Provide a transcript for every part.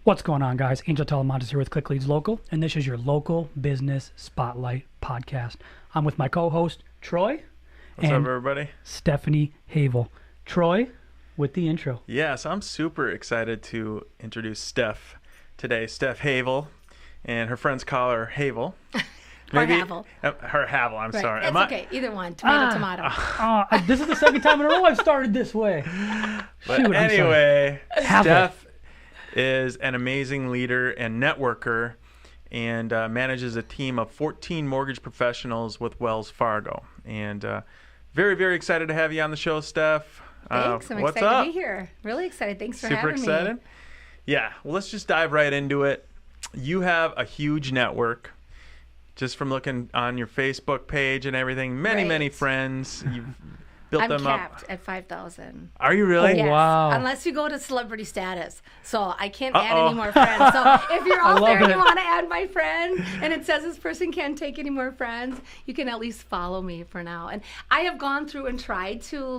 What's going on, guys? Angel Telemontes here with Click Leads Local, and this is your local business spotlight podcast. I'm with my co-host Troy What's up, everybody? Stephanie Havel. Troy, with the intro. Yes, I'm super excited to introduce Stef today. Stef Havel, and her friends call her Havel. Maybe, or Havel. Her Havel, I'm sorry. It's okay. Either one. Tomato. This is the second time in a row I've started this way. But Shoot, anyway, Havel. Stef is an amazing leader and networker and manages a team of 14 mortgage professionals with Wells Fargo. And very, very excited to have you on the show, Stef. Thanks. I'm what's excited up? to be here. Really excited. Thanks for Super having excited? me. Yeah. Well, let's just dive right into it. You have a huge network. Just from looking on your Facebook page and everything, many friends. You've built I'm them up. capped at 5,000. Are you really? Oh, Yes. wow. Unless you go to celebrity status. So I can't add any more friends. So if you're out love there and it. you want to add my friend and it says this person can't take any more friends, you can at least follow me for now. And I have gone through and tried to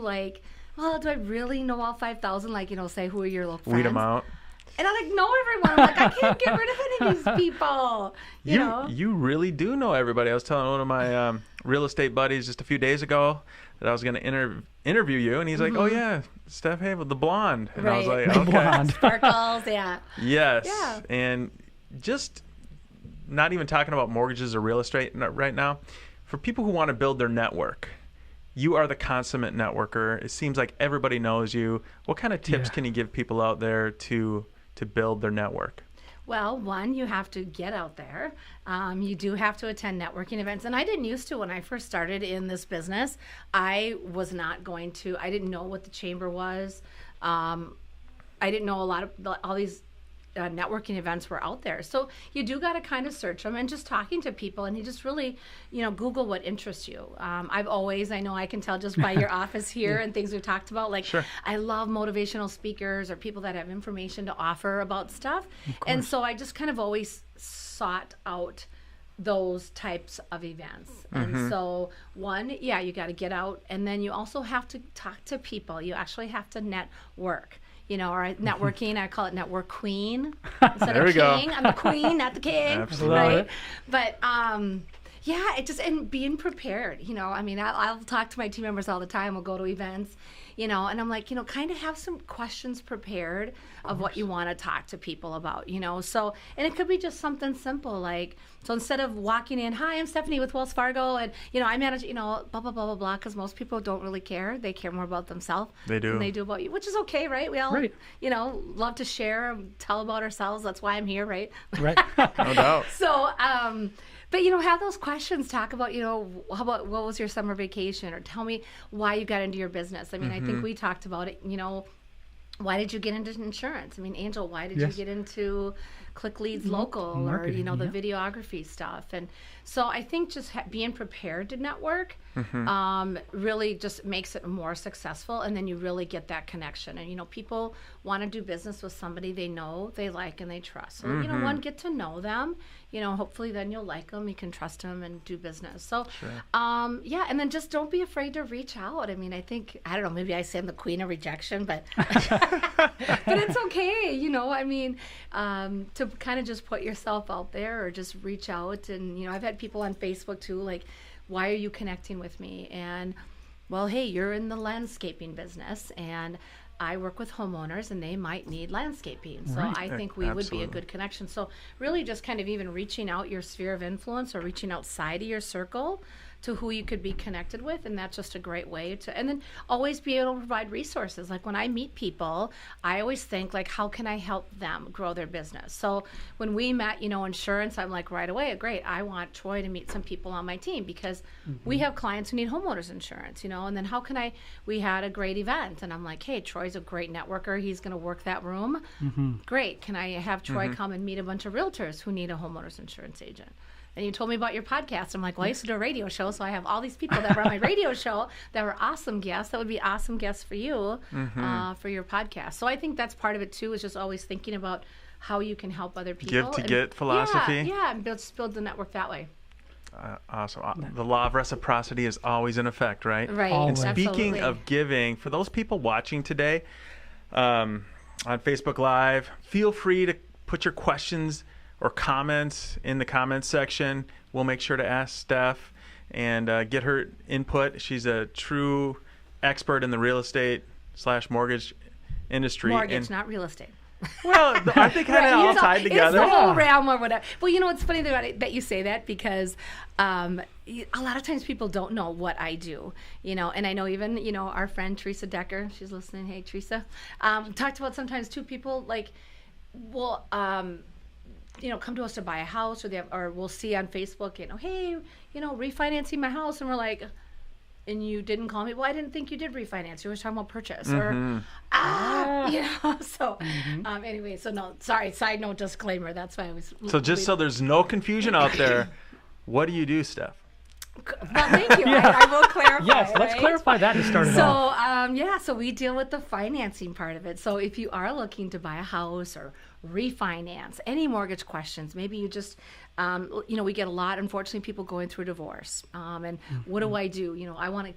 well, do I really know all 5,000? Say who are your little friends? Weed them out. And I know everyone. I'm I can't get rid of any of these people. You know? You really do know everybody. I was telling one of my real estate buddies just a few days ago that I was going to interview you, and he's like, "Oh yeah, Stef Havel, the blonde." And I was Right. like, "Okay." Blonde. Sparkles, yeah. Yes. Yeah. And just not even talking about mortgages or real estate right now. For people who want to build their network, you are the consummate networker. It seems like everybody knows you. What kind of tips can you give people out there to build their network? Well, one, you have to get out there. You do have to attend networking events. And I didn't used to when I first started in this business. I was not going to, I didn't know what the chamber was. I didn't know all these networking events were out there. So you do got to kind of search them and just talking to people, and you just really, Google what interests you. I know I can tell just by your office here and things we've talked about. Sure. I love motivational speakers or people that have information to offer about stuff. And so I just kind of always sought out those types of events. And so one, you got to get out, and then you also have to talk to people. You actually have to network. Or networking, I call it network queen instead There of we go. king. I'm the queen, not the king. Absolutely. Right? But and being prepared. I'll talk to my team members all the time. We'll go to events, and I'm like, kind of have some questions prepared of what you want to talk to people about, So, and it could be just something simple so instead of walking in, "Hi, I'm Stephanie with Wells Fargo, and I manage, blah blah blah blah blah," because most people don't really care. They care more about themselves than they do about you, which is okay, right? We all, love to share, and tell about ourselves. That's why I'm here, right? Right. No doubt. So, but have those questions. Talk about, how about what was your summer vacation, or tell me why you got into your business. I think we talked about it. Why did you get into insurance? Angel, why did you get into Click Leads Local, marketing, or the videography stuff? And so I think just being prepared to network really just makes it more successful, and then you really get that connection. And people want to do business with somebody they know, they like, and they trust. So one, get to know them. Hopefully then you'll like them, you can trust them, and do business. So, and then just don't be afraid to reach out. I don't know, maybe I say I'm the queen of rejection, but but it's okay, to kind of just put yourself out there, or just reach out. And, I've had people on Facebook too, like, "Why are you connecting with me?" And, well, hey, you're in the landscaping business, and I work with homeowners, and they might need landscaping. So I think we would be a good connection. So really just kind of even reaching out your sphere of influence, or reaching outside of your circle to who you could be connected with. And that's just a great way to, and then always be able to provide resources. Like when I meet people, I always think how can I help them grow their business? So when we met, insurance, I'm like right away, great, I want Troy to meet some people on my team, because we have clients who need homeowners insurance, and then we had a great event, and I'm like, hey, Troy's a great networker. He's going to work that room. Great. Can I have Troy come and meet a bunch of realtors who need a homeowner's insurance agent? And you told me about your podcast. I'm like, well, I used to do a radio show, so I have all these people that were on my radio show that were awesome guests. That would be awesome guests for you, for your podcast. So I think that's part of it too, is just always thinking about how you can help other people. Give to get philosophy. Yeah, and just build the network that way. Awesome. The law of reciprocity is always in effect, right? Right. Always. And speaking Absolutely. of giving, for those people watching today on Facebook Live, feel free to put your questions or comments in the comments section. We'll make sure to ask Stef and get her input. She's a true expert in the real estate / mortgage industry. Mortgage, not real estate. Well, I think kind of all tied together. It's the whole realm or whatever. Well, it's funny that you say that because a lot of times people don't know what I do, and I know even, our friend Teresa Decker, she's listening. Hey, Teresa, talked about sometimes too, people will, come to us to buy a house or we'll see on Facebook, hey, refinancing my house. And we're like, and you didn't call me? Well, I didn't think you did refinance. You were talking about purchase so anyway, so no, sorry, side note disclaimer. That's why I was. So just so there's no confusion out there, what do you do, Stef? Well, thank you. I will clarify. Yes, let's clarify that to start it off. So we deal with the financing part of it. So if you are looking to buy a house or refinance, any mortgage questions, maybe you just, we get a lot, unfortunately, people going through divorce. And what do I do? I want to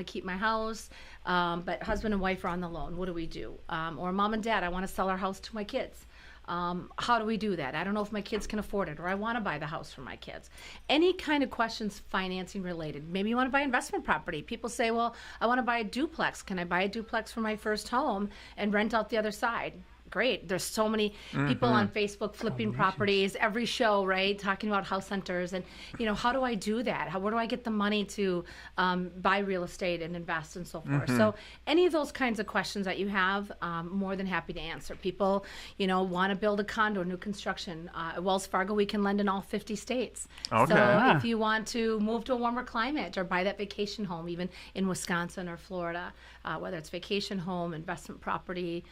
keep my house, but husband and wife are on the loan. What do we do? Or mom and dad, I want to sell our house to my kids. How do we do that? I don't know if my kids can afford it, or I want to buy the house for my kids. Any kind of questions financing related. Maybe you want to buy investment property. People say, well, I want to buy a duplex. Can I buy a duplex for my first home and rent out the other side? Great. There's so many people on Facebook flipping properties, every show, right? Talking about house hunters and, how do I do that? Where do I get the money to buy real estate and invest and so forth? So any of those kinds of questions that you have, more than happy to answer. People, want to build a condo, new construction. At Wells Fargo, we can lend in all 50 states. Okay. So if you want to move to a warmer climate or buy that vacation home, even in Wisconsin or Florida, whether it's vacation home, investment property,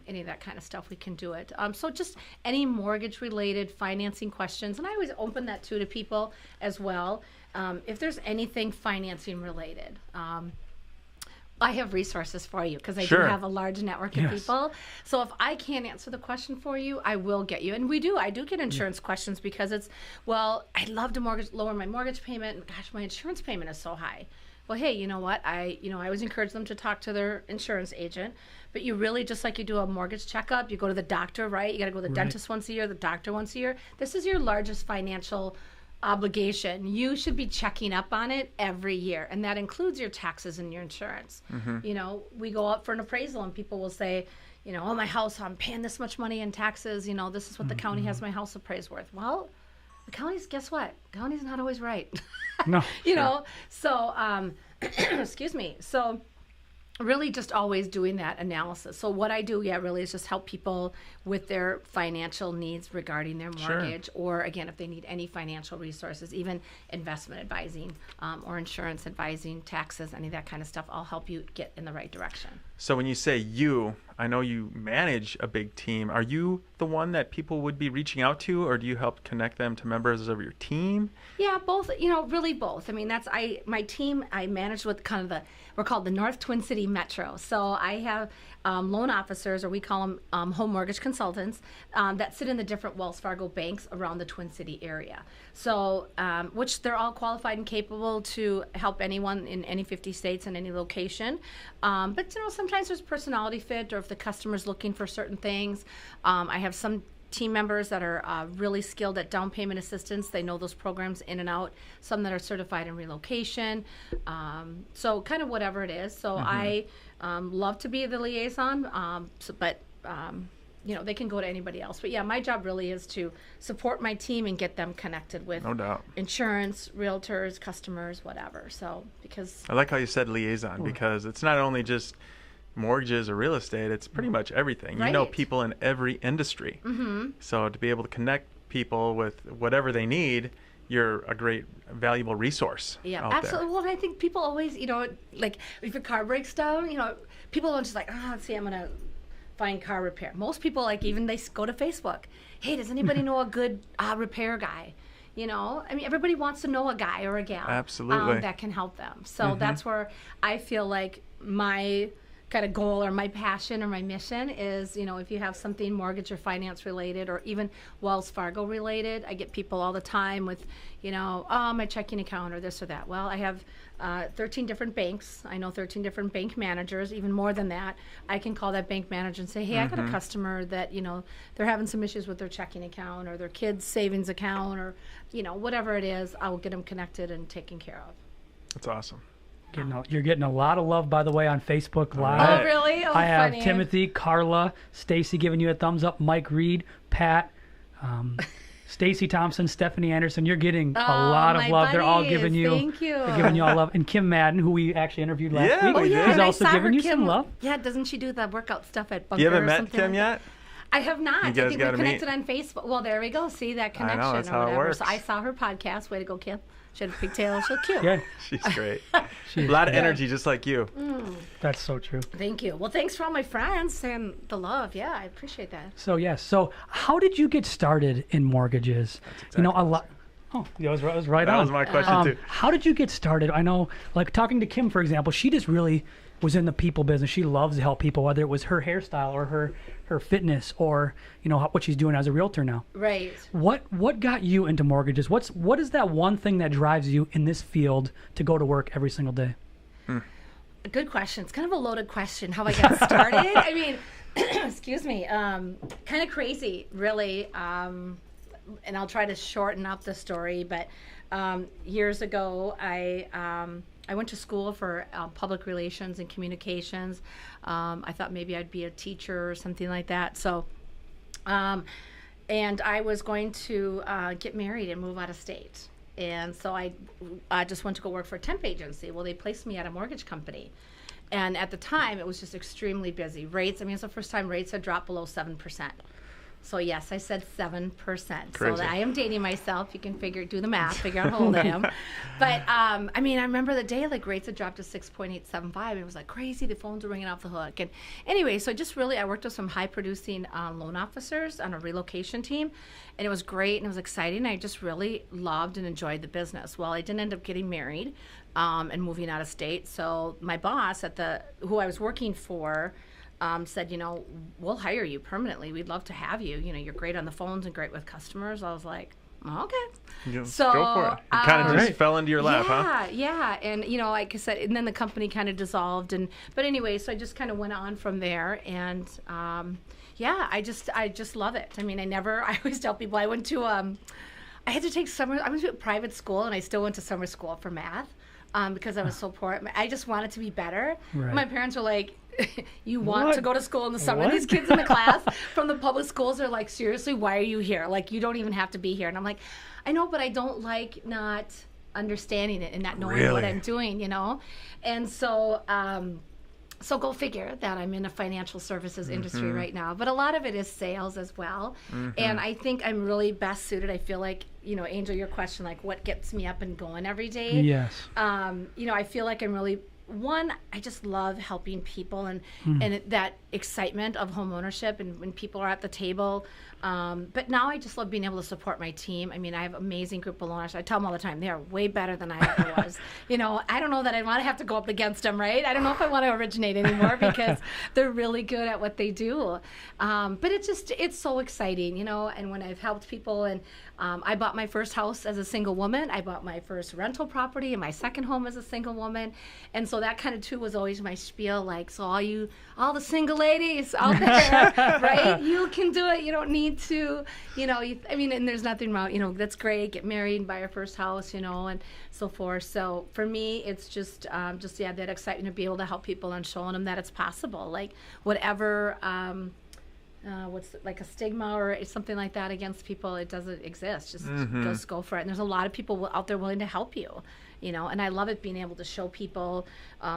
any of that kind of stuff, we can do it. So just any mortgage-related financing questions, and I always open that to people as well. If there's anything financing-related, I have resources for you because I do have a large network of people. So if I can't answer the question for you, I will get you. And I do get insurance questions because I'd love to lower my mortgage payment, and gosh, my insurance payment is so high. Well, hey, you know what? I always encourage them to talk to their insurance agent. But you really, just like you do a mortgage checkup, you go to the doctor, right? You got to go to the dentist once a year, the doctor once a year. This is your largest financial obligation. You should be checking up on it every year, and that includes your taxes and your insurance. We go out for an appraisal, and people will say, oh, my house, I'm paying this much money in taxes. This is what the county has my house appraised worth. Well, the county's, guess what? The county's not always right. No. So, excuse me. So really just always doing that analysis. So what I do, really is just help people with their financial needs regarding their mortgage, or again, if they need any financial resources, even investment advising, or insurance advising, taxes, any of that kind of stuff, I'll help you get in the right direction. So when you say you, I know you manage a big team. Are you the one that people would be reaching out to, or do you help connect them to members of your team? Yeah, both, really both. I mean, my team, I manage with kind of we're called the North Twin City Metro. So I have loan officers, or we call them home mortgage consultants, that sit in the different Wells Fargo banks around the Twin City area. So, which they're all qualified and capable to help anyone in any 50 states and any location. But sometimes there's personality fit, or if the customer's looking for certain things. I have some team members that are really skilled at down payment assistance. They know those programs in and out. Some that are certified in relocation. So kind of whatever it is. So I love to be the liaison, but they can go to anybody else. But yeah, my job really is to support my team and get them connected with insurance, realtors, customers, whatever. So because I like how you said liaison, because it's not only just mortgages or real estate, it's pretty much everything. Right. You know people in every industry. So to be able to connect people with whatever they need, you're a great, valuable resource. Yeah, out absolutely. there. Well, I think people always, like if your car breaks down, people don't just like, let's see, I'm going to find car repair. Most people, even they go to Facebook. Hey, does anybody know a good repair guy? Everybody wants to know a guy or a gal Absolutely. that can help them. So that's where I feel like my kind of goal or my passion or my mission is, if you have something mortgage or finance related or even Wells Fargo related, I get people all the time with, oh, my checking account or this or that. Well, I have 13 different banks. I know 13 different bank managers, even more than that. I can call that bank manager and say, hey, I got a customer that, they're having some issues with their checking account or their kid's savings account or, whatever it is, I will get them connected and taken care of. That's awesome. You're getting a lot of love, by the way, on Facebook Live. Right. Oh, really? Oh, I have funny. Timothy, Carla, Stacy giving you a thumbs up, Mike Reed, Pat, Stacy Thompson, Stephanie Anderson. You're getting a lot of my love. They're all buddies. giving you. Thank you. They're giving you all love. And Kim Madden, who we actually interviewed last Yeah, week, we did. is and I also saw giving her, you Kim, some love. Yeah, doesn't she do the workout stuff at Bunker You haven't or met something Kim like yet? I have not. You I guys think we gotta connected meet. on Facebook. Well, there we go. See that I connection know, that's or how it whatever. works. So I saw her podcast. Way to go, Kim. She had a pigtail. She's cute. Yeah, She's great. she's A lot of energy, just like you. That's so true. Thank you. Well, thanks for all my friends and the love. Yeah, I appreciate that. So, yes. So, how did you get started in mortgages? exactly A lot. Oh, that was right That on. was my question, too. How did you get started? I know, like talking to Kim, for example, she just really was in the people business. She loves to help people, whether it was her hairstyle or her fitness or, what she's doing as a realtor now. Right. What got you into mortgages? What is that one thing that drives you in this field to go to work every single day? Good question. It's kind of a loaded question. How I got started. I mean, excuse me. Kind of crazy, really. And I'll try to shorten up the story. But years ago, I went to school for public relations and communications. I thought maybe I'd be a teacher or something like that. So, and I was going to get married and move out of state. And so I just went to go work for a temp agency. Well, they placed me at a mortgage company. And at the time, it was just extremely busy. Rates, it's the first time rates had dropped below 7%. So yes, I said 7%. Crazy. So I am dating myself. You can do the math, figure out how old I am. But I remember the day rates had dropped to 6.875. It was crazy. The phones were ringing off the hook. And anyway, so I worked with some high producing loan officers on a relocation team, and it was great and it was exciting. I just really loved and enjoyed the business. Well, I didn't end up getting married and moving out of state. So my boss who I was working for. Said, we'll hire you permanently. We'd love to have you. You're great on the phones and great with customers. I was like, okay. So go for it. It kind of just fell into your lap, huh? Yeah. And, like I said, and then the company kind of dissolved. But anyway, so I just kind of went on from there. And, I just love it. I always tell people I went to, I had to take I went to a private school, and I still went to summer school for math. Because I was so poor. I just wanted to be better. Right. My parents were like, you want What? to go to school in the summer? What? These kids in the class from the public schools are like, seriously, why are you here? You don't even have to be here. And I'm like, I know, but I don't like not understanding it and not knowing what Really? I'm doing, And so, so go figure that I'm in a financial services industry right now. But a lot of it is sales as well. And I think I'm really best suited. I feel like, Angel, your question, what gets me up and going every day? Yes. I feel like I'm really, I just love helping people and that excitement of home ownership and when people are at the table. But now I just love being able to support my team. I have an amazing group of loan officers. I tell them all the time, they are way better than I ever was. I don't know that I want to have to go up against them, right? I don't know if I want to originate anymore because they're really good at what they do. But it's so exciting, and when I've helped people and I bought my first house as a single woman. I bought my first rental property and my second home as a single woman. And so that kind of too was always my spiel, so all the single ladies out there, right? You can do it. You don't need to, and there's nothing wrong, that's great. Get married and buy your first house, and so forth. So for me, it's just that excitement to be able to help people and showing them that it's possible. Whatever, what's a stigma or something like that against people, it doesn't exist. Just go for it. And there's a lot of people out there willing to help you. And I love it being able to show people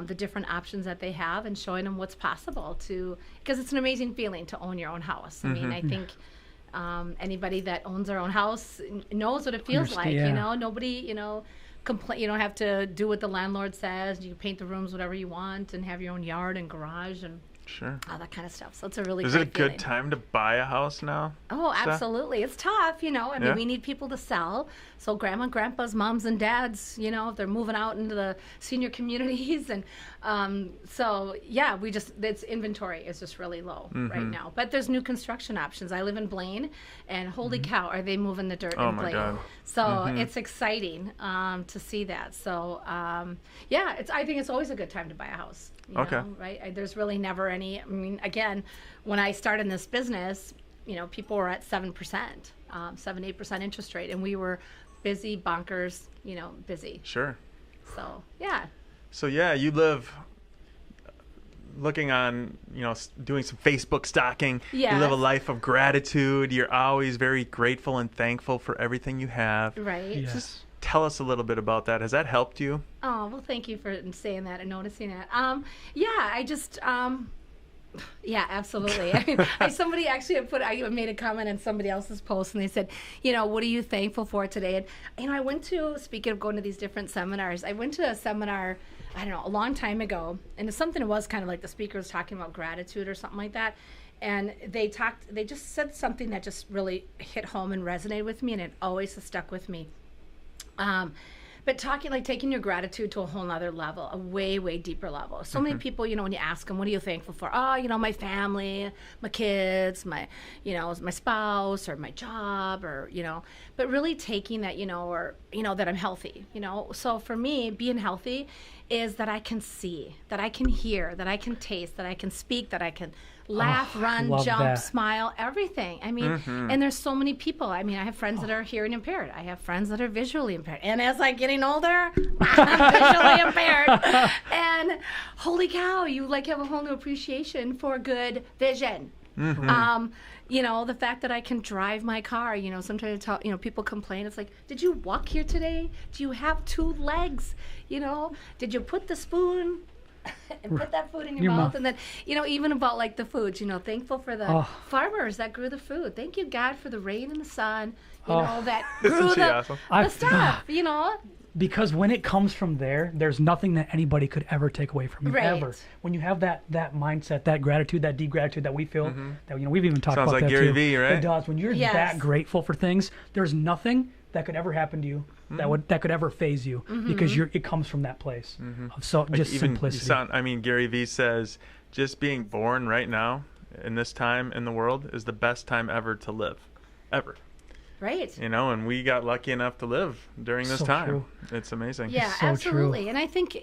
the different options that they have and showing them what's possible because it's an amazing feeling to own your own house. I think anybody that owns their own house knows what it feels like. Nobody, complain. You don't have to do what the landlord says. You can paint the rooms whatever you want and have your own yard and garage and Sure. all that kind of stuff. So it's a really Is it a great good feeling. time to buy a house now? Oh, Steph? absolutely. It's tough, I mean, Yeah. we need people to sell. So grandma and grandpa's moms and dads, if they're moving out into the senior communities. And so, yeah, its inventory is just really low Mm-hmm. right now. But there's new construction options. I live in Blaine, and holy cow, are they moving the dirt Oh, in my Blaine. God. So it's exciting to see that. So, yeah, I think it's always a good time to buy a house. Okay. Right? There's really never any, again, when I started in this business, people were at 7%, 7-8% interest rate, and we were busy, bonkers, busy. Sure. So, yeah. So yeah, you live looking on, doing some Facebook stalking. You live a Yes. life of gratitude. You're always very grateful and thankful for everything you have. Right. Yes. Just tell us a little bit about that. Has that helped you? Oh, well, thank you for saying that and noticing that. Yeah, I just, yeah, absolutely. Somebody actually I made a comment on somebody else's post, and they said, what are you thankful for today? And, I went to, speaking of going to these different seminars, I went to a seminar, I don't know, a long time ago, and it's something that was kind of like the speaker was talking about gratitude or something like that. And they just said something that just really hit home and resonated with me, and it always has stuck with me. But taking your gratitude to a whole nother level, a way, way deeper level. So many people, when you ask them, what are you thankful for? Oh, my family, my kids, my spouse, or my job, or, but really taking that, that I'm healthy, So for me, being healthy is that I can see, that I can hear, that I can taste, that I can speak, that I can laugh, run, love jump, that. smile, everything. And there's so many people. I have friends that are hearing impaired. I have friends that are visually impaired. And as I'm getting older, I'm visually impaired. And holy cow, you have a whole new appreciation for good vision. The fact that I can drive my car, sometimes people complain. It's like, did you walk here today? Do you have 2 legs? Did you put the spoon and put that food in your mouth? And then, even about the foods, thankful for the farmers that grew the food. Thank you, God, for the rain and the sun, that grew Isn't she the awesome? stuff, Because when it comes from there's nothing that anybody could ever take away from you, Right. ever. When you have that mindset, that gratitude, that deep gratitude that we feel, that we've even talked Sounds about like that Gary too. Vee, right? It does. When you're Yes. that grateful for things, there's nothing that could ever happen to you that could ever phase you, because it comes from that place of just simplicity. Gary Vee says, just being born right now in this time in the world is the best time ever to live, ever. Right. And we got lucky enough to live during this So time. true. It's amazing. Yeah, so absolutely. true. And I think,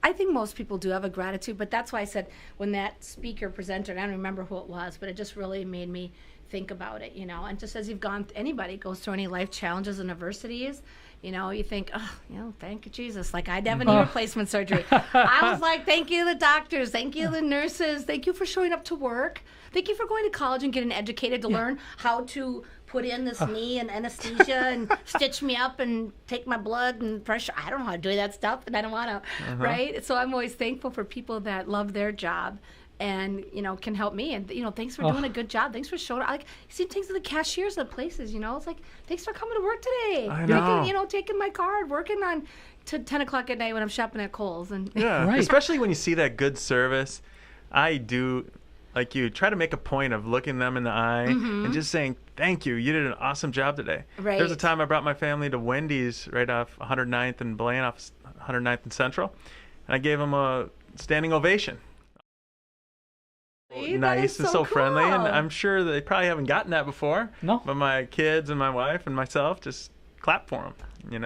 I think most people do have a gratitude, but that's why I said when that speaker presented, I don't remember who it was, but it just really made me think about it, and just as anybody goes through any life challenges and adversities, you think, thank you, Jesus. Like, I'd have a knee replacement surgery. I was like, thank you, the doctors. Thank you, the nurses. Thank you for showing up to work. Thank you for going to college and getting educated to learn how to put in this knee and anesthesia and stitch me up and take my blood and pressure. I don't know how to do that stuff, and I don't want to, right? So I'm always thankful for people that love their job and, can help me. And, thanks for doing a good job. Thanks for showing up. Like, see, thanks to the cashiers at places, it's like, thanks for coming to work today. I know. Taking my card, working on to 10 o'clock at night when I'm shopping at Kohl's. And Yeah, Right. especially when you see that good service. I do, like you, try to make a point of looking them in the eye and just saying, thank you. You did an awesome job today. Right. There's a time I brought my family to Wendy's right off 109th and Blaine, off 109th and Central, and I gave them a standing ovation. See, that Nice is and so so friendly, and cool. I'm sure they probably haven't gotten that before. No. But my kids and my wife and myself just clap for them,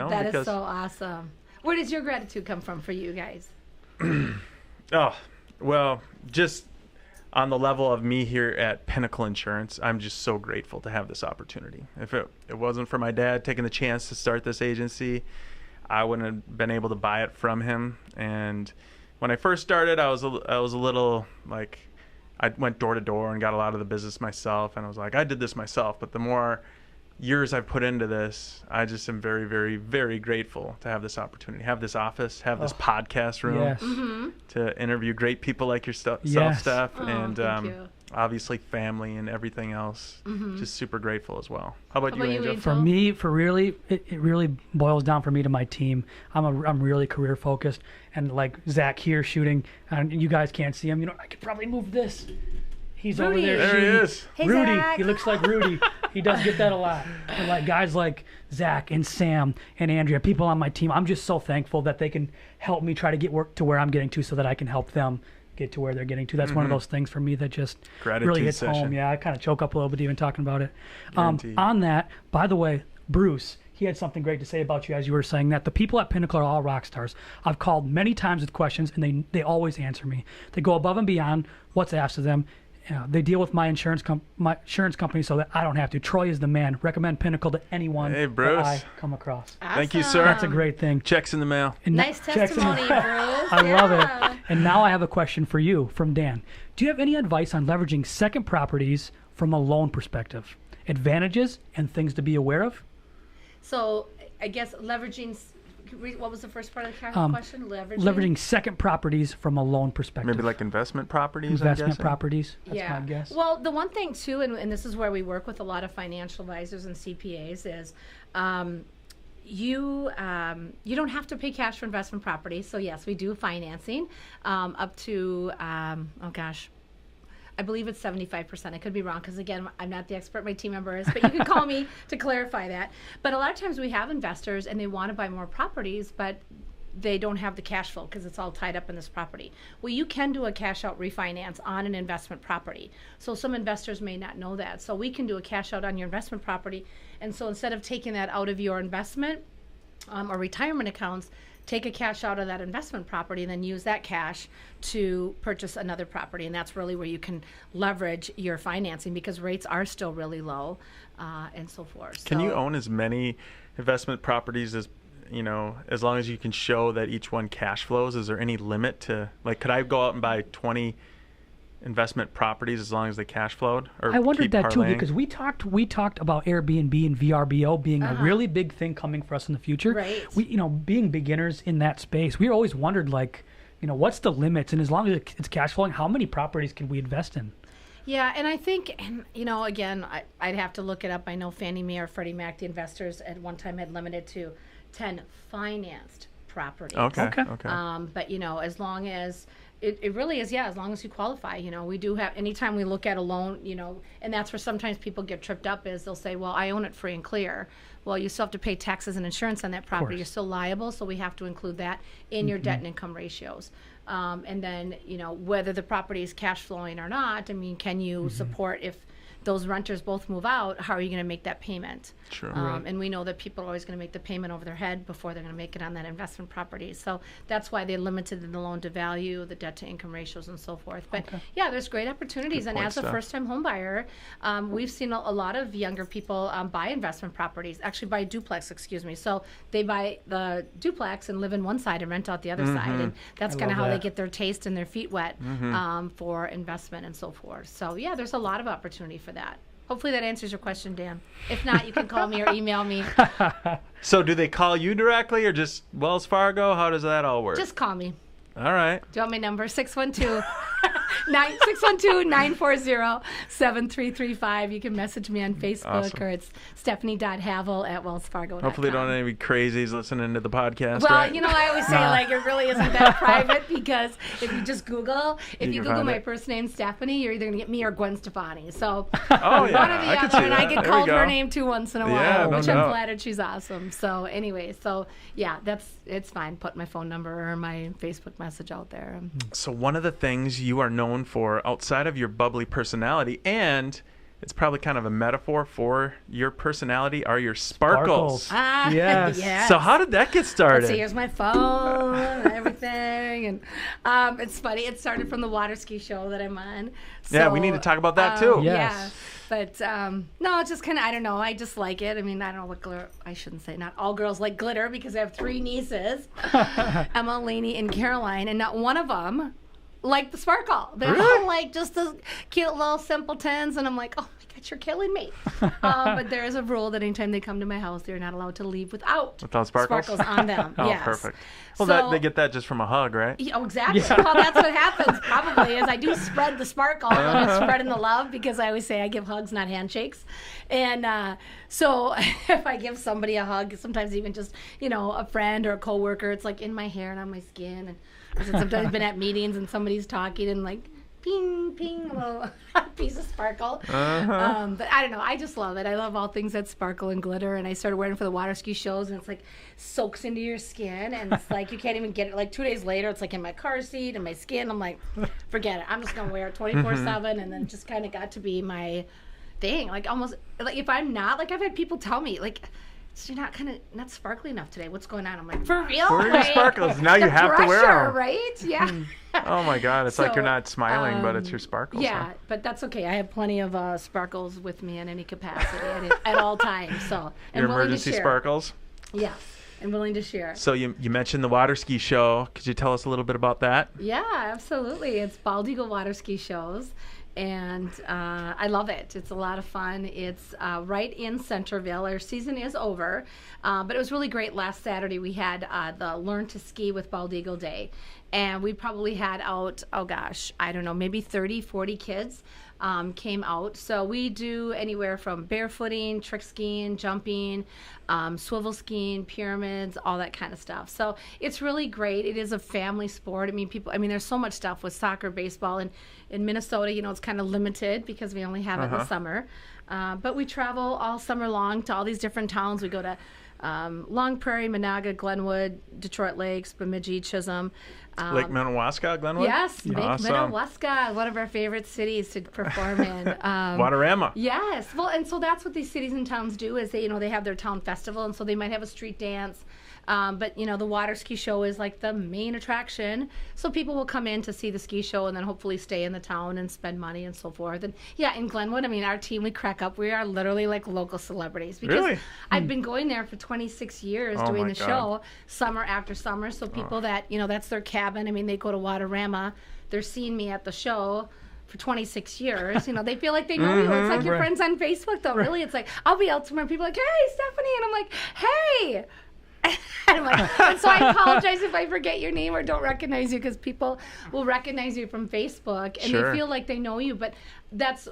That because is so awesome. Where does your gratitude come from for you guys? Oh, well, just on the level of me here at Pinnacle Insurance, I'm just so grateful to have this opportunity. If it wasn't for my dad taking the chance to start this agency, I wouldn't have been able to buy it from him. And when I first started, I was a little like, I went door to door and got a lot of the business myself, and I was like, I did this myself. But the more years I've put into this, I just am very, very, very grateful to have this opportunity, have this office, have this podcast room Yes. to interview great people like yourself, Yes. Steph. Oh, And thank you. obviously family and everything else. Just super grateful as well. How about you, Angel? For me, it really boils down for me to my team. I'm really career focused, and like Zach here shooting, and you guys can't see him. I could probably move this. He's Rudy. over there. There he shooting. is. Hey, Rudy. Zach. He looks like Rudy. He does get that a lot. And like guys like Zach and Sam and Andrea, people on my team, I'm just so thankful that they can help me try to get work to where I'm getting to, so that I can help them get to where they're getting to. That's one of those things for me that just Gratitude really hits session. home. Yeah, I kind of choke up a little bit even talking about it. Guaranteed. On that, by the way, Bruce, he had something great to say about you as you were saying that. The people at Pinnacle are all rock stars. I've called many times with questions, and they always answer me. They go above and beyond what's asked of them. They deal with my insurance company so that I don't have to. Troy is the man. Recommend Pinnacle to anyone Hey, that Bruce. I come across. Thank you, sir. That's a great thing. Checks in the mail. And Nice checks in the- testimony, Bruce. I love Yeah. it. And now I have a question for you from Dan. Do you have any advice on leveraging second properties from a loan perspective? Advantages and things to be aware of? So I guess leveraging. What was the first part of the question? Leveraging second properties from a loan perspective. Maybe like investment properties, I'm investment guessing? properties. That's my guess. Well, the one thing too, and this is where we work with a lot of financial advisors and CPAs, is you don't have to pay cash for investment properties. So yes, we do financing up to I believe it's 75%. I could be wrong because, again, I'm not the expert. My team member is. But you can call me to clarify that. But a lot of times we have investors and they want to buy more properties, but they don't have the cash flow because it's all tied up in this property. Well, you can do a cash out refinance on an investment property. So some investors may not know that. So we can do a cash out on your investment property. And so instead of taking that out of your investment or retirement accounts, take a cash out of that investment property and then use that cash to purchase another property. And that's really where you can leverage your financing because rates are still really low and so forth. Can you own as many investment properties as long as you can show that each one cash flows? Is there any limit to, like, could I go out and buy 20 investment properties as long as they cash flowed? Or I wondered keep that too parlaying? because we talked about Airbnb and VRBO being a really big thing coming for us in the future. Right. We being beginners in that space, we always wondered what's the limits, and as long as it's cash flowing, how many properties can we invest in? Yeah, and I think, again, I'd have to look it up. I know Fannie Mae or Freddie Mac, the investors at one time had limited to 10 financed properties. Okay. But as long as it really is, as long as you qualify, we do have, anytime we look at a loan, and that's where sometimes people get tripped up is they'll say, well, I own it free and clear. Well, you still have to pay taxes and insurance on that property. You're still liable, so we have to include that in your debt and income ratios. And then, whether the property is cash flowing or not, I mean, can you support if those renters both move out, how are you going to make that payment? Sure. And we know that people are always going to make the payment over their head before they're going to make it on that investment property. So that's why they limited the loan to value, the debt to income ratios, and so forth. But yeah, there's great opportunities. Good and point, as a Steph. first-time home buyer, we've seen a lot of younger people buy investment properties, actually buy duplex, So they buy the duplex and live in one side and rent out the other side. And that's kind of love how they that. get their taste and their feet wet for investment and so forth. So yeah, there's a lot of opportunity for that. Hopefully that answers your question, Dan. If not, you can call me or email me. So do they call you directly or just Wells Fargo? How does that all work? Just call me. All right. Do you want my number? 612-940-7335. You can message me on Facebook Awesome. or it's stephanie.havel@wellsfargo.com. Hopefully don't have any crazies listening to the podcast, Well, right? I always say, it really isn't that private because if you just Google, You can Google find my it. first name, Stephanie, you're either going to get me or Gwen Stefani. So Oh, yeah. one or the I could other, see and I that. get There we called her go. name too once in a Yeah, while, no which doubt. I'm flattered she's awesome. So anyway, yeah, it's fine. Put my phone number or my Facebook message out there. So one of the things you are known for outside of your bubbly personality, and it's probably kind of a metaphor for your personality, are your sparkles. Yes. Yes. So how did that get started? Let's see, here's my phone and everything. And it's funny. It started from the water ski show that I'm on. Yeah, we need to talk about that too. Yes. Yeah. But no, it's just kind of, I don't know. I just like it. I mean, I don't know what glitter. I shouldn't say not all girls like glitter because I have 3 nieces, Emma, Lainey, and Caroline, and not one of them like the sparkle. They're all like just the cute little simpletons, and I'm like, oh my that you're killing me. But there is a rule that anytime they come to my house, they're not allowed to leave without sparkles on them. Oh, yes. perfect. Well, So- they get that just from a hug, right? Oh, exactly. Yeah. Well, that's what happens probably is I do spread the sparkle and I'm spreading the love because I always say I give hugs, not handshakes. And so if I give somebody a hug, sometimes even just, a friend or a coworker, it's like in my hair and on my skin. And sometimes I've been at meetings and somebody's talking and like, ping, ping, a little piece of sparkle. But I don't know. I just love it. I love all things that sparkle and glitter. And I started wearing for the water ski shows, and it's like soaks into your skin, and it's like you can't even get it. Like 2 days later, it's like in my car seat and my skin. I'm like, forget it. I'm just gonna wear it 24/7, and then it just kind of got to be my thing. Like almost like if I'm not, like I've had people tell me like, so you're not sparkly enough today. What's going on? I'm like, for real? Where are your sparkles? Now you have to wear them. Right? Yeah. Oh my God! It's like you're So, not smiling, but it's your sparkles. Yeah, huh? but that's okay. I have plenty of sparkles with me in any capacity at all times. So and Your willing to emergency share. sparkles. Yes, and willing to share. So you mentioned the water ski show. Could you tell us a little bit about that? Yeah, absolutely. It's Bald Eagle Water Ski Shows, and I love it. It's a lot of fun. It's right in Centerville. Our season is over, but it was really great. Last Saturday we had the Learn to Ski with Bald Eagle Day, and we probably had out, oh gosh, I don't know, maybe 30, 40 kids came out. So we do anywhere from barefooting, trick skiing, jumping, swivel skiing, pyramids, all that kind of stuff. So it's really great. It is a family sport. There's so much stuff with soccer, baseball, and in Minnesota, it's kind of limited because we only have it in the summer. But we travel all summer long to all these different towns. We go to Long Prairie, Monaga, Glenwood, Detroit Lakes, Bemidji, Chisholm. Lake Minnewaska, Glenwood? Yes, Lake Awesome. Minnewaska, one of our favorite cities to perform in. Waterama. Yes, well, and so that's what these cities and towns do is they have their town festival, and so they might have a street dance. But the water ski show is like the main attraction. So people will come in to see the ski show and then hopefully stay in the town and spend money and so forth. And yeah, in Glenwood, our team, we crack up. We are literally like local celebrities because Really? I've been going there for 26 years Oh doing my the God. show summer after summer. So people that, that's their cabin. They go to Waterama. They're seeing me at the show for 26 years. They feel like they know you. It's like your Right. friends on Facebook, though. Really, it's like I'll be out somewhere. People are like, hey, Stephanie. And I'm like, hey. And I'm like, and so I apologize if I forget your name or don't recognize you because people will recognize you from Facebook and Sure. they feel like they know you. But that's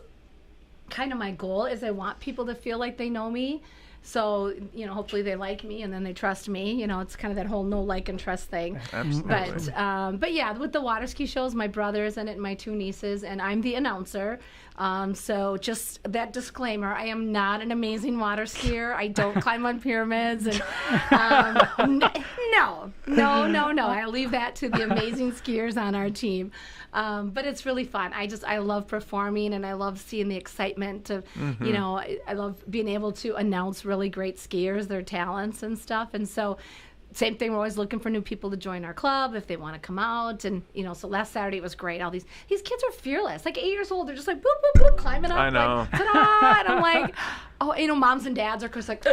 kind of my goal is I want people to feel like they know me. So, hopefully they like me and then they trust me. It's kind of that whole know, like, and trust thing. Absolutely. But yeah, with the water ski shows, my brother's in it and my two nieces, and I'm the announcer. So just that disclaimer, I am not an amazing water skier. I don't climb on pyramids. And no. I leave that to the amazing skiers on our team. But it's really fun. I love performing and I love seeing the excitement of, I love being able to announce really great skiers, their talents and stuff. And so same thing, we're always looking for new people to join our club if they want to come out. And, so last Saturday it was great. All these kids are fearless, like 8 years old. They're just like, boop, boop, boop, climbing up. I know. Like, ta-da! And I'm like, oh, moms and dads are, of course, like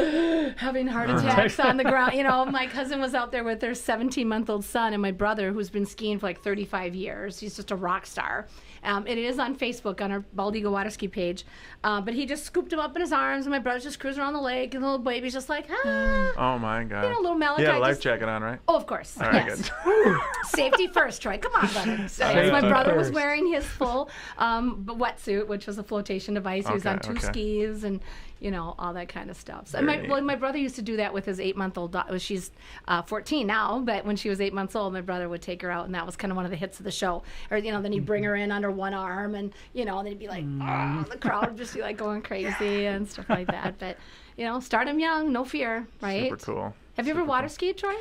having heart attacks on the ground. My cousin was out there with their 17-month-old son and my brother, who's been skiing for like 35 years. He's just a rock star. It is on Facebook on our Bald Eagle Water Ski page. But he just scooped him up in his arms, and my brother's just cruising around the lake, and the little baby's just like, Oh my God. little Malachi. You had a life just- jacket on, right? Oh, of course. All right, yes. good. Safety first, Troy. Come on, brother. So, Safety yes, my brother was first. wearing his full wetsuit, which was a flotation device. He was on two skis and, all that kind of stuff. So, Very neat. my brother used to do that with his 8-month-old daughter. She's 14 now, but when she was 8 months old, my brother would take her out, and that was kind of one of the hits of the show. Or, then he'd bring her in under one arm, and, and then he'd be like, the crowd would just be like going crazy and stuff like that. But, start them young, no fear, right? Super cool. Have you ever water skied, Troy?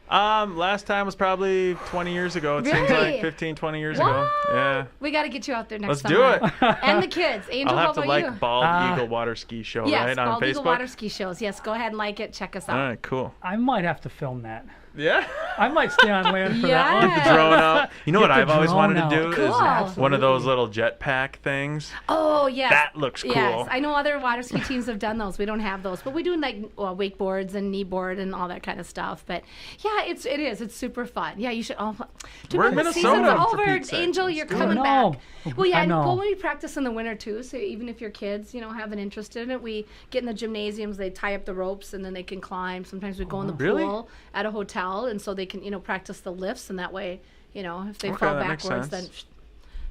Last time was probably 20 years ago. It seems Really? like 15, 20 years What? ago. Yeah. We got to get you out there Let's next do summer. it. And the kids. Angel, I'll what have to about you? Bald Eagle Water Ski Show, Yes, right, on Bald Facebook? Eagle Water Ski Shows. Yes, go ahead and like it. Check us out. All right, cool. I might have to film that. Yeah? I might stay on land for that one. Yes. The drone out. You know Get what the I've always drone wanted to do out. Cool. is one of those little jetpack things. Oh, yes. That looks cool. Yes, I know other water ski teams have done those. We don't have those, but we do like wakeboards and kneeboard and all that kind of stuff. But yeah, it is. It's super fun. Yeah, you should. We're in the Minnesota, season's for over, Pete's sake. Angel. Let's You're do coming it. back. Well, yeah, I and know. well, we practice in the winter too. So even if your kids, have an interest in it, we get in the gymnasiums. They tie up the ropes and then they can climb. Sometimes we go in the Really? pool at a hotel, and so they can practice the lifts, and that way, if they Okay, fall that makes backwards, then sense.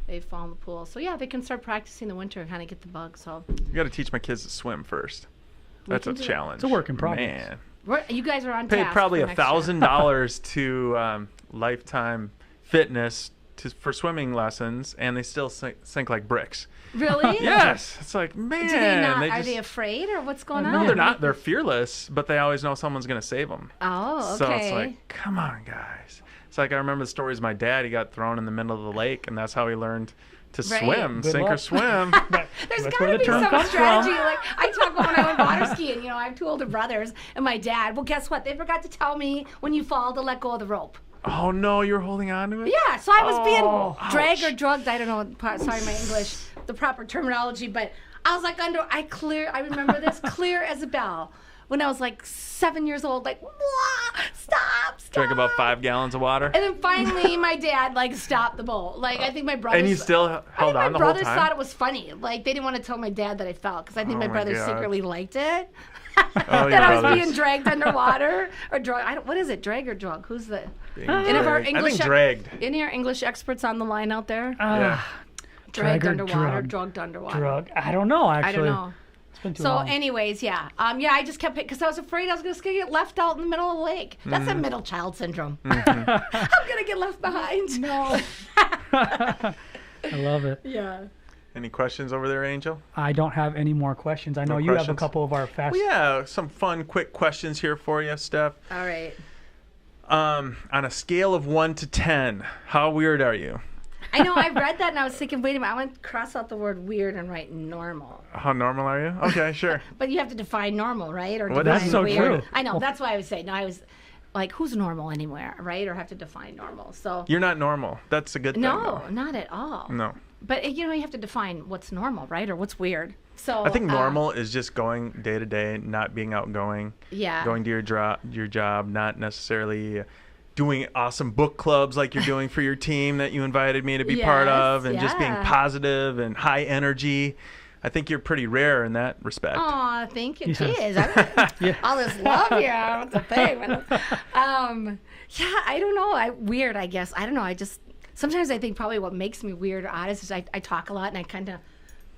they fall in the pool. So yeah, they can start practicing in the winter and kind of get the bug. So You got to teach my kids to swim first. That's a can do that. challenge. It's a work in progress. Man. you guys are on Paid task probably for next year. $1,000 to Lifetime Fitness for swimming lessons, and they still sink like bricks. Really? Yes, it's like, man. Do they not? Are just- they afraid, or what's going on? No, they're not. They're fearless, but they always know someone's going to save them. Oh, okay. So it's like, come on, guys. It's like I remember the stories of my dad. He got thrown in the middle of the lake, and that's how he learned to Right. swim, Good sink or luck. swim. There's That's got where to the be term some comes strategy. from. Like I talk about when I went water skiing. I have two older brothers and my dad. Well, guess what? They forgot to tell me when you fall to let go of the rope. Oh no, you're holding on to it? Yeah, so I was Oh, being dragged or ouch. drugged. I don't know. Sorry, my English, the proper terminology, but I was like I remember this clear as a bell. When I was like 7 years old, like, "Wah, stop. Drank about 5 gallons of water. And then finally, my dad stopped the boat. Like I think my brothers. And you still I held think on my the whole brothers time? thought it was funny. Like they didn't want to tell my dad that I fell because I think Oh my my brothers God. secretly liked it. Oh, your that I was brothers. being dragged underwater or drug. What is it? Drag or drug? Who's the? Being Any of our dragged. I English think dragged. Any of our English experts on the line out there? Yeah. Dragged drag or underwater, drug? drugged underwater. Drug. I don't know, actually. I don't know. It's been too So, long. anyways, yeah, I just kept because I was afraid I was going to get left out in the middle of the lake. That's a middle child syndrome. I'm going to get left behind. No. I love it. Yeah. Any questions over there, Angel? I don't have any more questions. I know you have a questions? couple of our fast. Well, yeah, some fun, quick questions here for you, Steph. All right. On a scale of 1 to 10, how weird are you? I know. I read that and I was thinking, wait a minute. I want to cross out the word weird and write normal. How normal are you? Okay, sure. But you have to define normal, right? Or Well, define that's so weird. true. I know. Well- That's why I would say no. I was like, who's normal anywhere, right? Or have to define normal. So You're not normal. That's a good thing. no, though. not at all. No. But you have to define what's normal, right? Or what's weird. So I think normal is just going day to day, not being outgoing, Yeah. going to your job, not necessarily doing awesome book clubs like you're doing for your team that you invited me to be part of, and just being yeah. positive and high energy. I think you're pretty rare in that respect. Aw, thank you. Yes. Jeez, Yeah. all this love here. What's the thing? Yeah, I don't know. Weird, I guess. I don't know. Sometimes I think probably what makes me weird or odd is I talk a lot and I kind of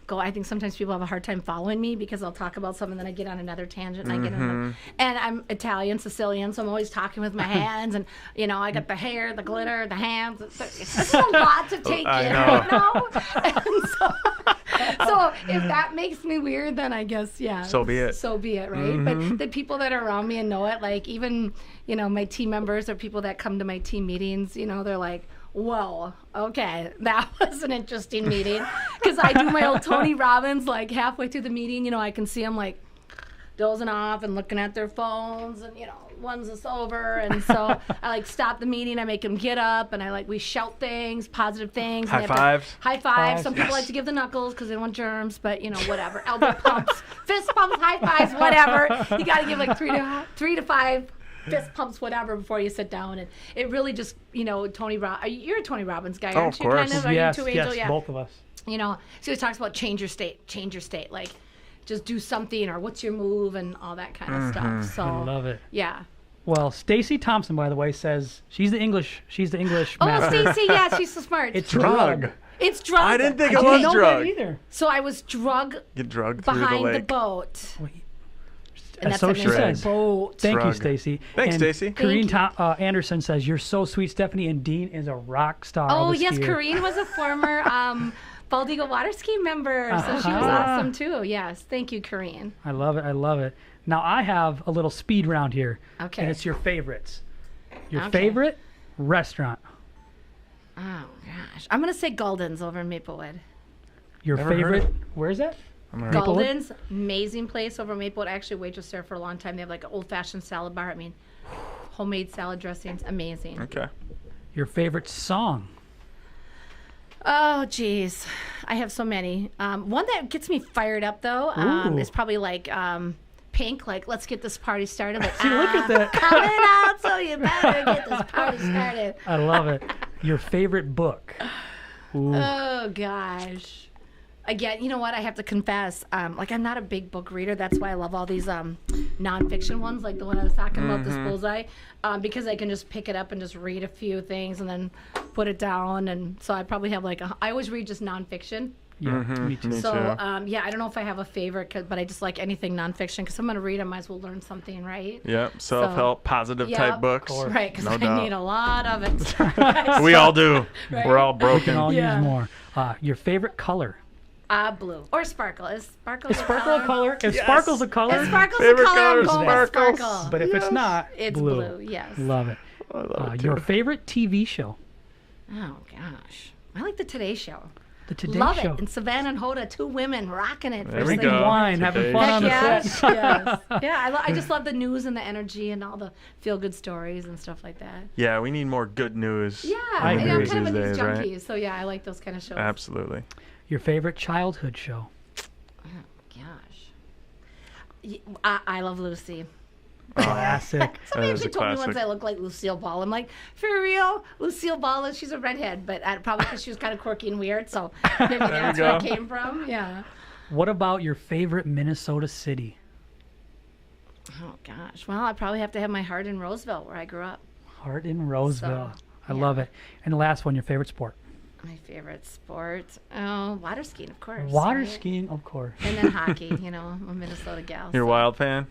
go. I think sometimes people have a hard time following me because I'll talk about something, then I get on another tangent and I get in. And I'm Italian, Sicilian, so I'm always talking with my hands, and I got the hair, the glitter, the hands. It's a lot to take I in know. right now. And so if that makes me weird, then I guess So be it. So be it, right? But the people that are around me and know it, like even my team members or people that come to my team meetings, they're like, whoa, okay, that was an interesting meeting. Because I do my old Tony Robbins, like halfway through the meeting, I can see them like dozing off and looking at their phones, and when's this over? And so I stop the meeting, I make them get up, and we shout things, positive things. High and they have fives. to- High fives. Some people Yes. like to give the knuckles because they don't want germs, but whatever. Elbow pumps, fist pumps, high fives, whatever. You got to give like three to five fist pumps, whatever, before you sit down. And it really just, Tony you're a Tony Robbins guy, aren't of you? course. Kind of? Are Yes, you too, Angel? yes, Yeah. both of us. So he talks about change your state, like just do something, or what's your move, and all that kind of stuff. So I love it. yeah. Well, Stacy Thompson, by the way, says she's the English Oh, master. Stacy, yeah, she's so smart. It's Drug. It's drug. I didn't think I it didn't was know drug. that either. So I was drug Get drugged through the behind the lake. boat. Wait. And that's So what she makes it a says. boat. Thank you, Drug. Stacy. Thanks, And Stacy. Corrine Thank Anderson says, you're so sweet, Stephanie, and Dean is a rock star. Oh, of a yes, skier." Corrine was a former Bald Eagle water ski member, so she was Uh-huh. awesome too. Yes, thank you, Corrine. I love it. I love it. Now, I have a little speed round here. Okay. And it's your favorites. Your Okay. favorite restaurant. Oh gosh, I'm gonna say Golden's over in Maplewood. Your Never heard favorite. of Where is that? Maplewood? Golden's, amazing place over in Maplewood. I actually waitressed there for a long time. They have like an old-fashioned salad bar. I mean, homemade salad dressings, amazing. Okay. Your favorite song? Oh, geez. I have so many. One that gets me fired up, though, Ooh. is probably like Pink, like, let's get this party started. Like, See, look at that. Coming out, so you better get this party started. I love it. Your favorite book? Ooh. Oh, gosh. Again, you know what? I have to confess, like, I'm not a big book reader. That's why I love all these nonfiction ones, like the one I was talking about, this bullseye, because I can just pick it up and just read a few things and then put it down. And so I probably have, like, I always read just nonfiction. Yeah, me too. So, yeah, I don't know if I have a favorite, but I just like anything nonfiction because I'm going to read, I might as well learn something, right? Yep. Self-help, positive type books. Right, because No I doubt. need a lot of it. We all do. Right? We're all We broken. can all Yeah. use more. Your favorite color? Blue. Or sparkle. Is sparkle Is sparkle a color? If Yes. sparkle's a color, If sparkle's Favorite a color, color I'm is going with sparkles. sparkle. but if it's not, It's blue, yes. Love it. I love it Your too. favorite TV show? Oh, gosh. I like the Today Show. The Today Love Show. it. And Savannah and Hoda, two women rocking it. There first we thing. go. Wine, having Today fun Heck on the yes, set. yes. Yeah, I just love the news and the energy and all the feel-good stories and stuff like that. Yeah, we need more good news. Yeah, I and I'm agree. kind of a news These days, junkie, right? so yeah, I like those kind of shows. Absolutely. Your favorite childhood show? Gosh. I Love Lucy. Classic. Somebody That is actually a told me once classic. I look like Lucille Ball. I'm like, for real? Lucille Ball, she's a redhead, but probably because she was kind of quirky and weird, so maybe that's you where it go. came from. Yeah. What about your favorite Minnesota city? Oh, gosh. Well, I probably have to have my heart in Roseville, where I grew up. Heart in Roseville. I yeah. love it. And the last one, your favorite sport? My favorite sport? Oh, water skiing, of course. Water right? skiing, of course. And then hockey, I'm a Minnesota gal. You're a so- Wild fan?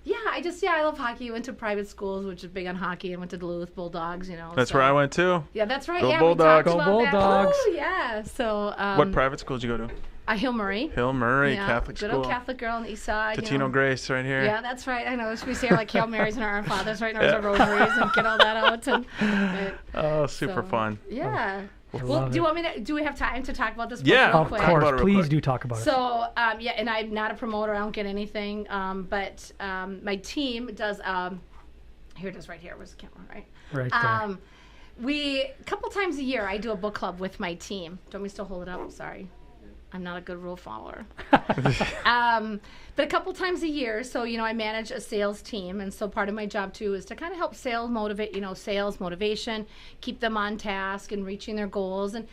Yeah, I love hockey. Went to private schools, which is big on hockey, and went to Duluth Bulldogs, That's so- where I went too. Yeah, that's right. Go yeah, Bulldogs. we Go talked about Bulldogs. that. Oh, yeah. So, What private school did you go to? Hill Murray. Hill Murray Yeah, Catholic good School. old Catholic girl on the east side. Tatino Grace right here. Yeah, that's right. I know. We say like Hail Marys and Our Fathers right now, our rosaries, and get all that out. And, Oh, super so, fun. Yeah. I Well, love do you it. want me to? Do we have time to talk about this? book Yeah. real Of quick? Talk course, about it real please quick. do talk about it. So, yeah, and I'm not a promoter. I don't get anything. But my team does. Here it is, right here. Where's the camera? Right. Right there. A couple times a year, I do a book club with my team. Don't we still hold it up? Sorry. I'm not a good rule follower. But a couple times a year, so, I manage a sales team. And so part of my job, too, is to kind of help sales motivate, sales motivation, keep them on task and reaching their goals. And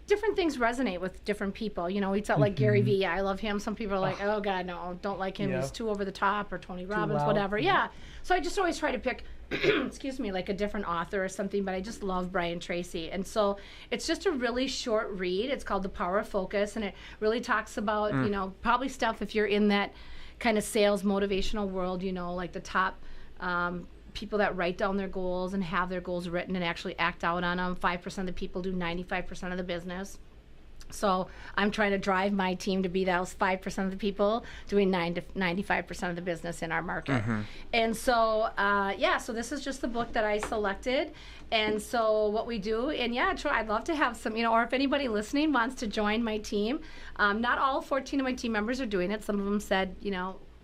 different things resonate with different people. We talk like Gary Vee. I love him. Some people are like, oh, God, no, don't like him. Yeah. He's too over the top, or Tony Robbins, loud. whatever. Yeah. So I just always try to pick, excuse me, like a different author or something, but I just love Brian Tracy. And so it's just a really short read. It's called The Power of Focus, and it really talks about, probably stuff if you're in that kind of sales motivational world, like the top people that write down their goals and have their goals written and actually act out on them. 5% of the people do 95% of the business. So I'm trying to drive my team to be those 5% of the people doing 95% of the business in our market. And so, so this is just the book that I selected. And so what we do, and Troy, I'd love to have some, or if anybody listening wants to join my team, not all 14 of my team members are doing it. Some of them said,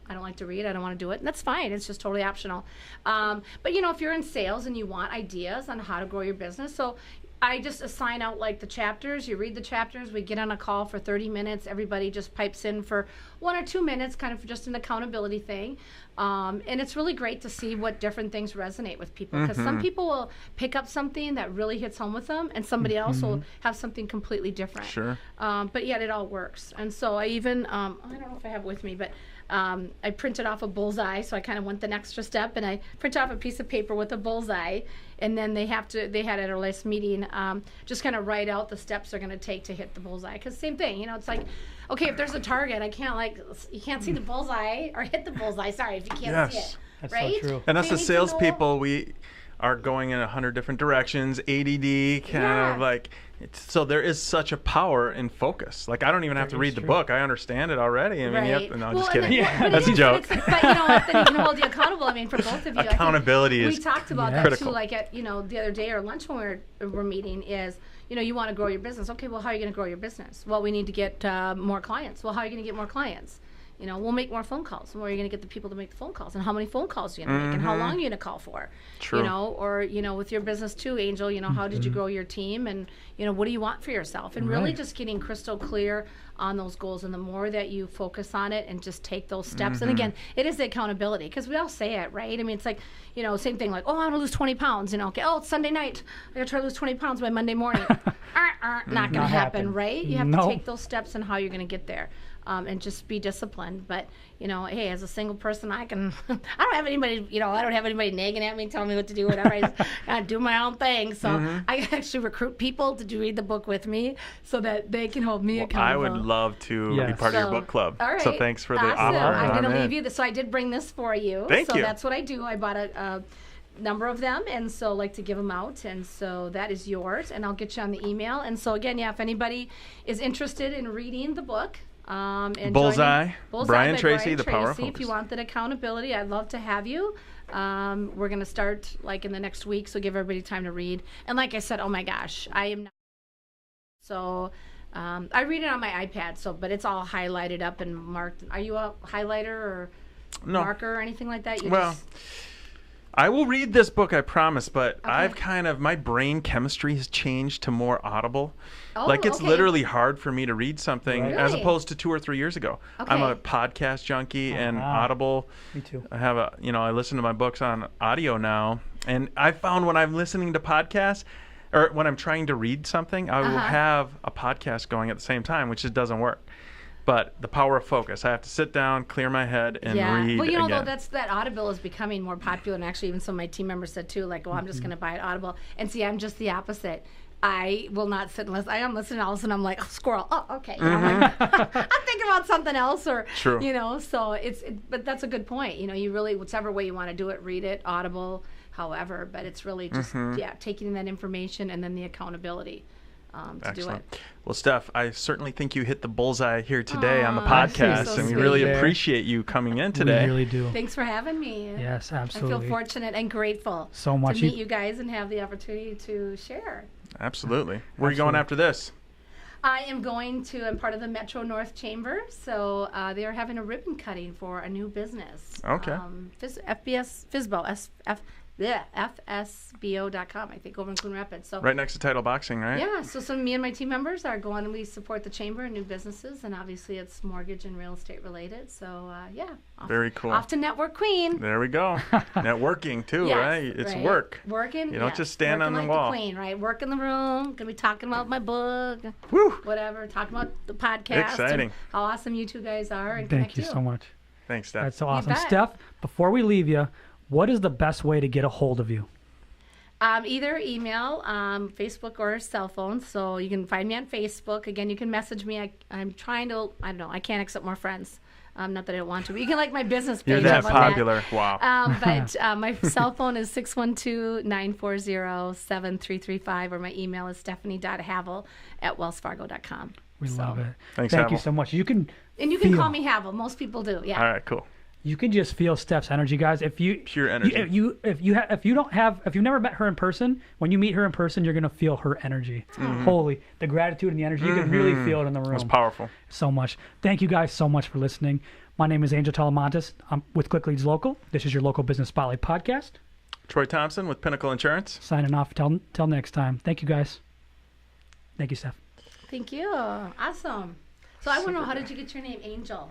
I don't like to read. I don't want to do it. And that's fine. It's just totally optional. But, if you're in sales and you want ideas on how to grow your business, so I just assign out like the chapters. You read the chapters. We get on a call for 30 minutes. Everybody just pipes in for 1 or 2 minutes, kind of just an accountability thing. And it's really great to see what different things resonate with people, because some people will pick up something that really hits home with them, and somebody else will have something completely different. Sure. But yet it all works. And so I even, I don't know if I have it with me, but I printed off a bullseye, so I kind of went the extra step, and I printed off a piece of paper with a bullseye, and then they had at our last meeting, just kind of write out the steps they're going to take to hit the bullseye. Because same thing, it's like, okay, if there's a target, you can't see the bullseye or hit the bullseye. Sorry, if you can't see it. That's right? so true. And us So you as need to know- salespeople, we are going in 100 different directions, ADD, kind of like. So there is such a power in focus. Like, I don't even have to That read is the true. book. I understand it already. I mean, Right. no, Well, just and kidding. then- but it That's a is, joke. but you know what? Then you can hold you accountable. I mean, for both of you. I think Accountability is we talked about that critical. too, like at the other day or lunch when we're meeting is, you want to grow your business. Okay, well, how are you going to grow your business? Well, we need to get more clients. Well, how are you going to get more clients? we'll make more phone calls. Where are you going to get the people to make the phone calls? And how many phone calls are you going to make? And how long are you going to call for? True. Or, with your business too, Angel, how did you grow your team? And, what do you want for yourself? And really just getting crystal clear on those goals. And the more that you focus on it and just take those steps. And again, it is the accountability, because we all say it, right? I mean, it's like, same thing, like, oh, I want to lose 20 pounds. Okay, oh, it's Sunday night. I got to try to lose 20 pounds by Monday morning. Not going to happen, right? You have to take those steps and how you're going to get there. And just be disciplined. But, hey, as a single person, I don't have anybody, I don't have anybody nagging at me, telling me what to do, whatever. I just gotta do my own thing. So I actually recruit people to read the book with me so that they can hold me accountable. I would love to be part of your book club. All right. So thanks for the awesome. offer. I'm going to leave you this. So I did bring this for you. Thank you. So that's what I do. I bought a number of them, and so like to give them out, and so that is yours, and I'll get you on the email. And so again, if anybody is interested in reading the book, and Bullseye, Brian Tracy, The Power of Focus. If you want that accountability, I'd love to have you. We're going to start like in the next week, so give everybody time to read. And like I said, oh my gosh, I am not. So I read it on my iPad, but it's all highlighted up and marked. Are you a highlighter or marker or anything like that? I will read this book, I promise, but I've my brain chemistry has changed to more audible. Oh, it's literally hard for me to read something as Really? opposed to 2 or 3 years ago. Okay. I'm a podcast junkie and Audible. Me too. I have I listen to my books on audio now, and I found when I'm listening to podcasts or when I'm trying to read something, I will have a podcast going at the same time, which just doesn't work. But the power of focus. I have to sit down, clear my head, and read Well, again. though, that Audible is becoming more popular, and actually even some of my team members said too, like, well, I'm just going to buy it Audible. And see, I'm just the opposite. I will not sit and listen. I am listening, all of a sudden I'm like, oh, squirrel. Oh, okay. I'm thinking about something else, or True. So but that's a good point. You really, whichever way you want to do it, read it, Audible, however. But it's really just taking that information and then the accountability. To do it. Well, Steph, I certainly think you hit the bullseye here today on the Aw, podcast, so and we sweet. really appreciate you coming in today. We really do. Thanks for having me. Yes, I absolutely. feel fortunate and grateful So much. to meet you guys and have the opportunity to share. Absolutely. Where are you going after this? I am I'm part of the Metro North Chamber, so they are having a ribbon cutting for a new business. Okay. FSBO.com, I think, over in Coon Rapids. So Right next to Title Boxing, right? yeah, so me and my team members are going, and we support the chamber and new businesses, and obviously it's mortgage and real estate related. So Very cool. Off to Network Queen. There we go. Networking too, Yes, right? It's work. Working. You don't just stand on the like wall. The queen, right? Work in the room. Gonna be talking about my book. Woo! Whatever. Talking about the podcast. Exciting. And how awesome you two guys are. And Thank you so much. Thanks, Steph. That's so awesome. bet. Steph, before we leave you, what is the best way to get a hold of you? Either email, Facebook, or cell phone. So you can find me on Facebook. Again, you can message me. I'm trying to, I don't know, I can't accept more friends. Not that I don't want to, but you can like my business page. You're that How about popular. Wow. But my cell phone is 612-940-7335, or my email is stephanie.havel@wellsfargo.com. We love it. Thanks, Thank you Havel. so much. You can call me Havel. Most people do. Yeah. All right, cool. You can just feel Steph's energy, guys. Pure energy. If you've never met her in person, when you meet her in person, you're gonna feel her energy. Holy, the gratitude and the energy, you can really feel it in the room. It's powerful. So much. Thank you guys so much for listening. My name is Angel Talamantes. I'm with Click Leads Local. This is your local business spotlight podcast. Troy Thompson with Pinnacle Insurance. Signing off. Till next time. Thank you guys. Thank you, Steph. Thank you. Awesome. So I want to know, how did you get your name, Angel?